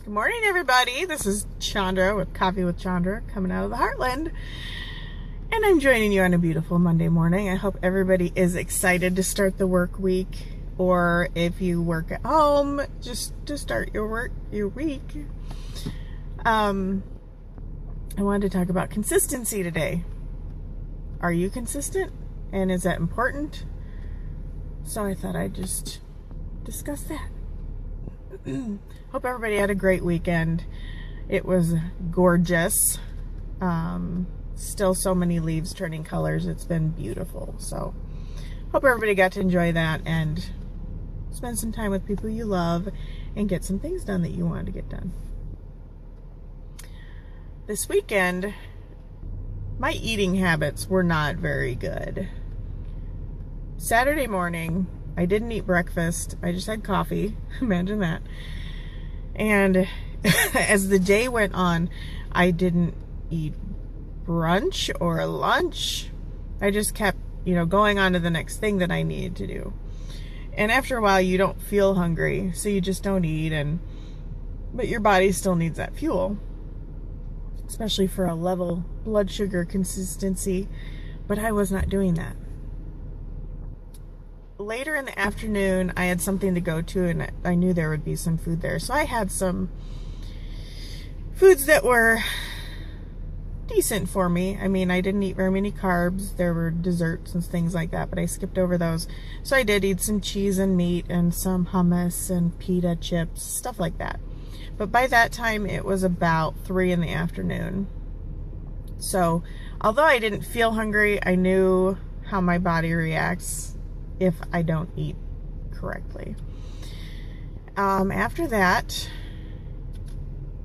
Good morning, everybody. This is Chondra with Coffee with Chondra, coming out of the Heartland. And I'm joining you on a beautiful Monday morning. I hope everybody is excited to start the work week, or if you work at home, just to start your week. I wanted to talk about consistency today. Are you consistent? And is that important? So I thought I'd just discuss that. Hope everybody had a great weekend. It was gorgeous. Still so many leaves turning colors. It's been beautiful. So hope everybody got to enjoy that and spend some time with people you love and get some things done that you wanted to get done. This weekend, my eating habits were not very good. Saturday morning, I didn't eat breakfast. I just had coffee. Imagine that. And as the day went on, I didn't eat brunch or lunch. I just kept, going on to the next thing that I needed to do. And after a while, you don't feel hungry, so you just don't eat. But your body still needs that fuel, especially for a level blood sugar consistency. But I was not doing that. Later in the afternoon, I had something to go to, and I knew there would be some food there. So I had some foods that were decent for me. I mean, I didn't eat very many carbs. There were desserts and things like that, but I skipped over those. So I did eat some cheese and meat and some hummus and pita chips, stuff like that. But by that time, it was about 3 in the afternoon. So although I didn't feel hungry, I knew how my body reacts if I don't eat correctly. After that,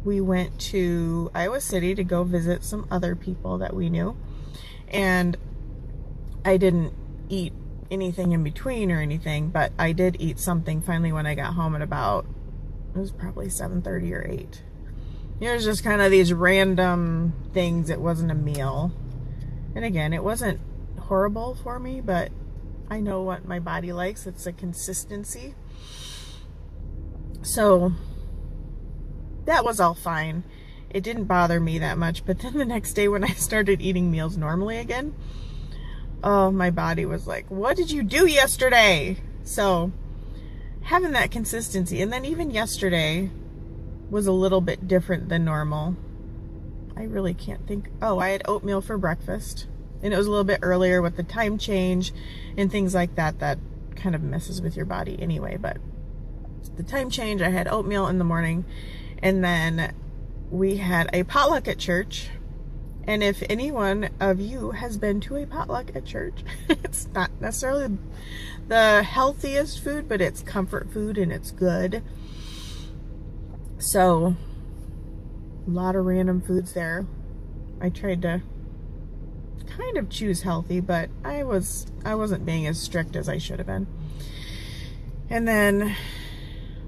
we went to Iowa City to go visit some other people that we knew. And I didn't eat anything in between or anything, but I did eat something finally when I got home at it was probably 7:30 or 8. It was just kind of these random things. It wasn't a meal. And again, it wasn't horrible for me, but I know what my body likes. It's a consistency. So that was all fine. It didn't bother me that much. But then the next day when I started eating meals normally again, oh, my body was like, what did you do yesterday? So having that consistency. And then even yesterday was a little bit different than normal. I really can't think. Oh, I had oatmeal for breakfast. And it was a little bit earlier with the time change and things like that. That kind of messes with your body anyway. But the time change, I had oatmeal in the morning. And then we had a potluck at church. And if any one of you has been to a potluck at church, it's not necessarily the healthiest food, but it's comfort food and it's good. So a lot of random foods there. I tried to kind of choose healthy, but I wasn't being as strict as I should have been. And then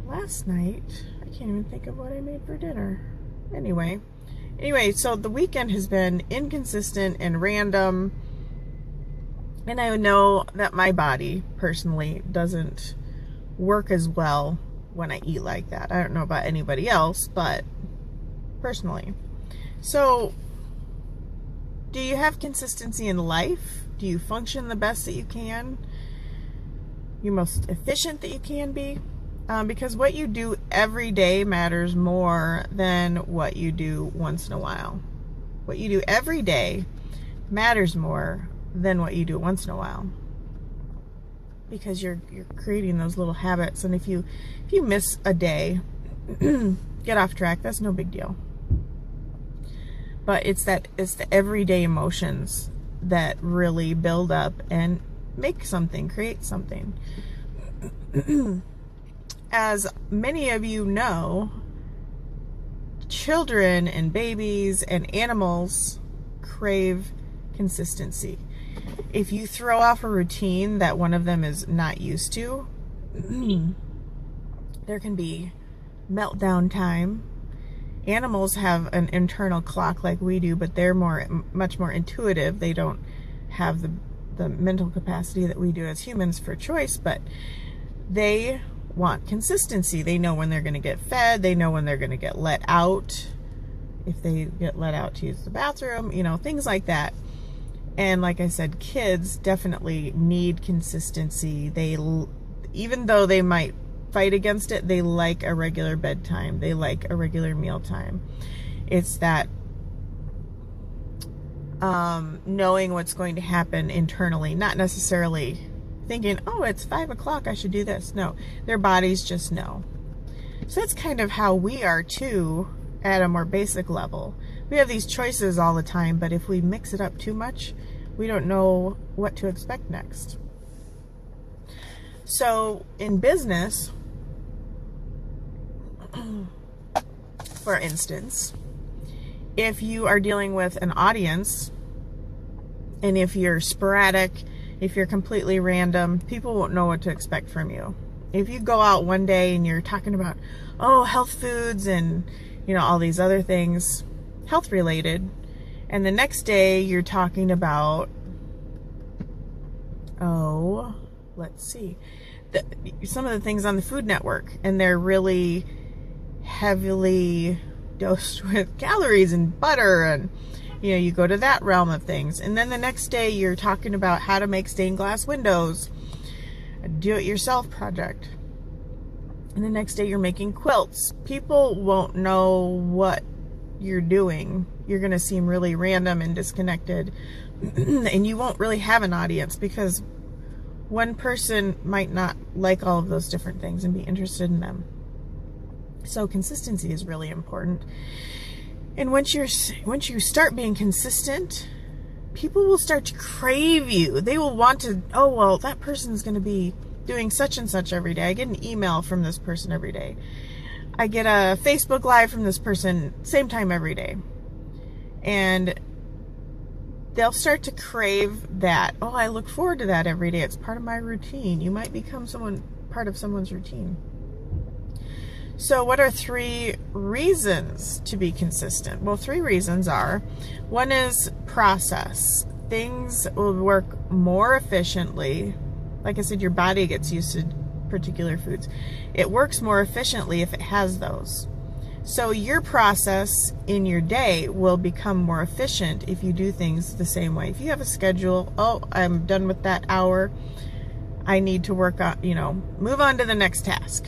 last night, I can't even think of what I made for dinner. Anyway, so the weekend has been inconsistent and random, and I know that my body personally doesn't work as well when I eat like that. I don't know about anybody else, but personally. So do you have consistency in life? Do you function the best that you can? You're most efficient that you can be? Because what you do every day matters more than what you do once in a while. What you do every day matters more than what you do once in a while. Because you're creating those little habits, and if you miss a day, get off track, that's no big deal. But it's the everyday emotions that really build up and make something, create something. As many of you know, children and babies and animals crave consistency. If you throw off a routine that one of them is not used to, there can be meltdown time. Animals have an internal clock like we do, but they're much more intuitive. They don't have the mental capacity that we do as humans for choice, but they want consistency. They know when they're going to get fed. They know when they're going to get let out. If they get let out to use the bathroom, you know, things like that. And like I said, kids definitely need consistency. Even though they might fight against it, they like a regular bedtime. They like a regular meal time. It's that knowing what's going to happen internally, not necessarily thinking, oh, it's 5 o'clock, I should do this. No, their bodies just know. So that's kind of how we are too, at a more basic level. We have these choices all the time, but if we mix it up too much, we don't know what to expect next. So in business, for instance, if you are dealing with an audience, and if you're sporadic, if you're completely random, people won't know what to expect from you. If you go out one day and you're talking about, oh, health foods and, you know, all these other things, health related, and the next day you're talking about, oh, let's see, some of the things on the Food Network, and they're really heavily dosed with calories and butter, and you know, you go to that realm of things. And then the next day you're talking about how to make stained glass windows, a do-it-yourself project. And the next day you're making quilts. People won't know what you're doing. You're going to seem really random and disconnected, and you won't really have an audience, because one person might not like all of those different things and be interested in them. So consistency is really important. And once you start being consistent, people will start to crave you. They will want to, oh, well, that person's going to be doing such and such every day. I get an email from this person every day. I get a Facebook Live from this person same time every day. And they'll start to crave that. Oh, I look forward to that every day. It's part of my routine. You might become part of someone's routine. So what are 3 reasons to be consistent? Well, 3 reasons are, one is process. Things will work more efficiently. Like I said, your body gets used to particular foods. It works more efficiently if it has those. So your process in your day will become more efficient if you do things the same way. If you have a schedule, oh, I'm done with that hour, I need to work on, move on to the next task.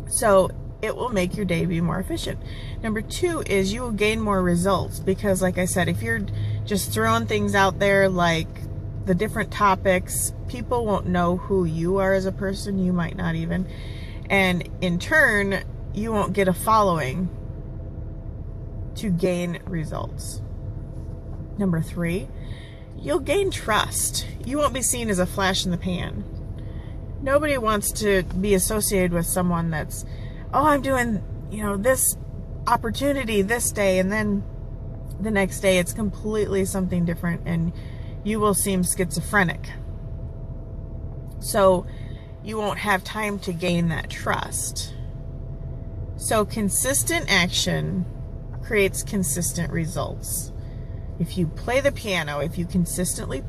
So it will make your day be more efficient. Number 2 is you will gain more results, because like I said, if you're just throwing things out there like the different topics, people won't know who you are as a person. You might not even. And in turn, you won't get a following to gain results. Number 3, you'll gain trust. You won't be seen as a flash in the pan. Nobody wants to be associated with someone that's, oh, I'm doing, this opportunity this day, and then the next day it's completely something different, and you will seem schizophrenic. So you won't have time to gain that trust. So consistent action creates consistent results. If you play the piano, if you consistently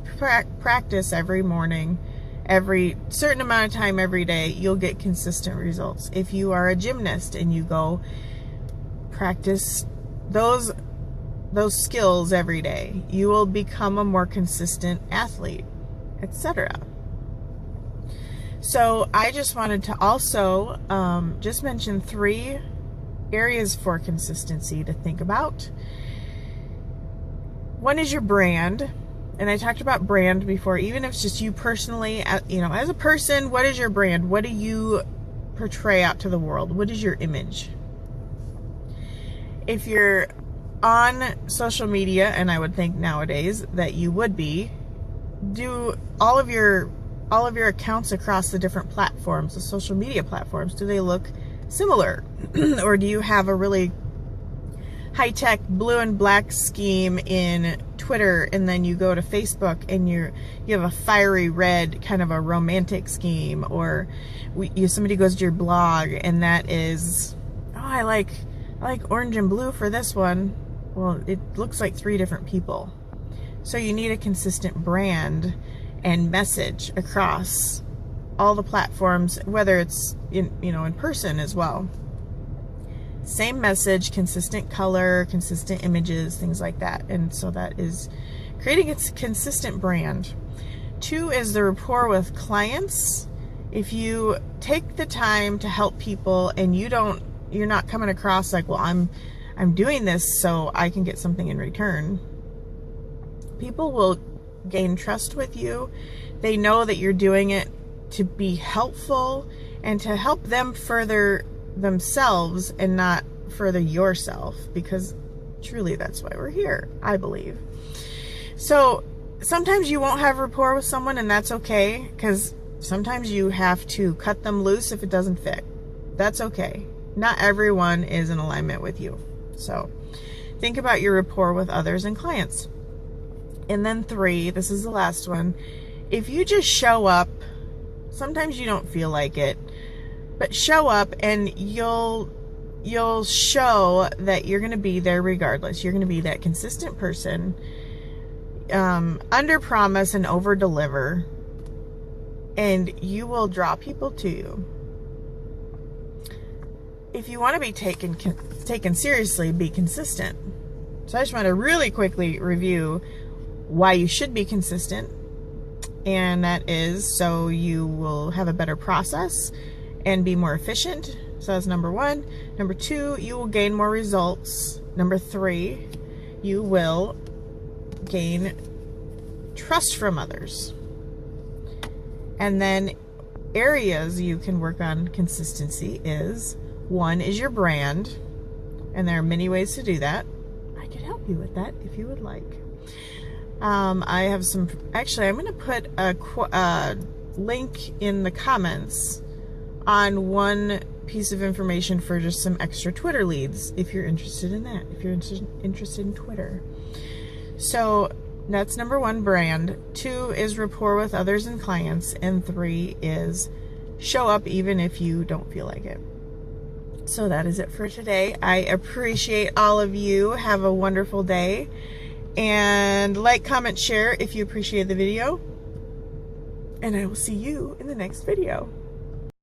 practice every morning, every certain amount of time every day, you'll get consistent results. If you are a gymnast and you go practice those skills every day, you will become a more consistent athlete, etc. So I just wanted to also just mention 3 areas for consistency to think about. One is your brand. And I talked about brand before, even if it's just you personally, as a person, what is your brand? What do you portray out to the world? What is your image? If you're on social media, and I would think nowadays that you would be, do all of your accounts across the different platforms, the social media platforms, do they look similar? Or do you have a really high-tech blue and black scheme in Twitter, and then you go to Facebook and you have a fiery red kind of a romantic scheme? Or somebody goes to your blog and that is, oh, I like orange and blue for this one. Well, it looks like 3 different people. So you need a consistent brand and message across all the platforms, whether it's in person as well. Same message, consistent color, consistent images, things like that. And so that is creating a consistent brand. 2 is the rapport with clients. If you take the time to help people and you're not coming across like, well, I'm doing this so I can get something in return. People will gain trust with you. They know that you're doing it to be helpful and to help them further themselves and not further yourself, because truly that's why we're here, I believe. So sometimes you won't have rapport with someone, and that's okay, because sometimes you have to cut them loose if it doesn't fit. That's okay. Not everyone is in alignment with you. So think about your rapport with others and clients. And then 3, this is the last one. If you just show up, sometimes you don't feel like it, but show up and you'll show that you're going to be there regardless. You're going to be that consistent person, under promise and over deliver, and you will draw people to you. If you want to be taken seriously, be consistent. So I just want to really quickly review why you should be consistent, and that is so you will have a better process and be more efficient. So that's number 1. Number 2, you will gain more results. Number 3, you will gain trust from others. And then areas you can work on consistency is, 1 is your brand, and there are many ways to do that. I could help you with that if you would like. I have some, actually I'm going to put a link in the comments on one piece of information for just some extra Twitter leads if you're interested in that, if you're interested in Twitter. So that's number 1, brand. 2 is rapport with others and clients, and 3 is show up even if you don't feel like it. So that is it for today. I appreciate all of you. Have a wonderful day, and like, comment, share if you appreciate the video, and I will see you in the next video.